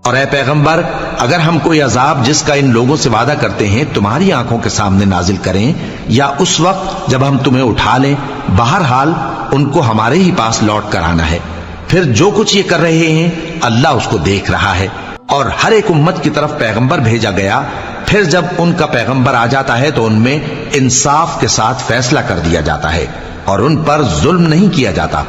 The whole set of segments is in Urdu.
اور اے پیغمبر اگر ہم کوئی عذاب جس کا ان لوگوں سے وعدہ کرتے ہیں تمہاری آنکھوں کے سامنے نازل کریں یا اس وقت جب ہم تمہیں اٹھا لیں، بہرحال ان کو ہمارے ہی پاس لوٹ کر آنا ہے، پھر جو کچھ یہ کر رہے ہیں اللہ اس کو دیکھ رہا ہے۔ اور ہر ایک امت کی طرف پیغمبر بھیجا گیا، پھر جب ان کا پیغمبر آ جاتا ہے تو ان میں انصاف کے ساتھ فیصلہ کر دیا جاتا ہے اور ان پر ظلم نہیں کیا جاتا۔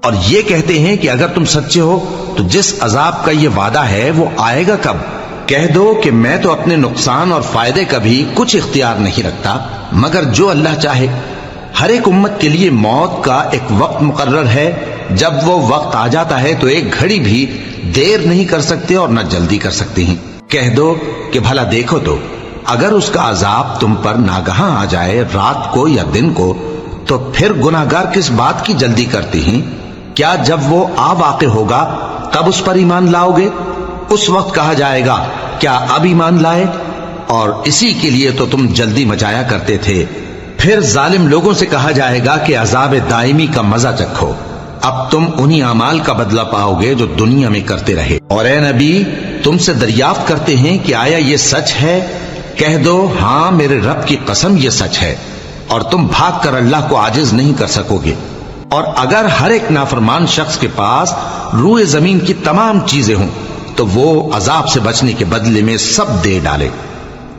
اور یہ کہتے ہیں کہ اگر تم سچے ہو تو جس عذاب کا یہ وعدہ ہے وہ آئے گا کب؟ کہہ دو کہ میں تو اپنے نقصان اور فائدے کا بھی کچھ اختیار نہیں رکھتا مگر جو اللہ چاہے۔ ہر ایک امت کے لیے موت کا ایک وقت مقرر ہے، جب وہ وقت آ جاتا ہے تو ایک گھڑی بھی دیر نہیں کر سکتے اور نہ جلدی کر سکتے ہیں۔ کہہ دو کہ بھلا دیکھو تو اگر اس کا عذاب تم پر ناگہاں آ جائے رات کو یا دن کو تو پھر گناہگار کس بات کی جلدی کرتے ہیں؟ کیا جب وہ آ واقع ہوگا تب اس پر ایمان لاؤ گے؟ اس وقت کہا جائے گا کیا اب ایمان لائے؟ اور اسی کے لیے تو تم جلدی مچایا کرتے تھے۔ پھر ظالم لوگوں سے کہا جائے گا کہ عذاب دائمی کا مزہ چکھو، اب تم انہی اعمال کا بدلہ پاؤ گے جو دنیا میں کرتے رہے۔ اور اے نبی تم سے دریافت کرتے ہیں کہ آیا یہ سچ ہے؟ کہہ دو ہاں میرے رب کی قسم یہ سچ ہے، اور تم بھاگ کر اللہ کو عاجز نہیں کر سکو گے۔ اور اگر ہر ایک نافرمان شخص کے پاس روئے زمین کی تمام چیزیں ہوں تو وہ عذاب سے بچنے کے بدلے میں سب دے ڈالے،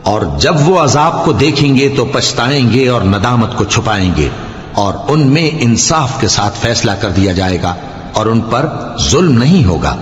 اور جب وہ عذاب کو دیکھیں گے تو پچھتائیں گے اور ندامت کو چھپائیں گے، اور ان میں انصاف کے ساتھ فیصلہ کر دیا جائے گا اور ان پر ظلم نہیں ہوگا۔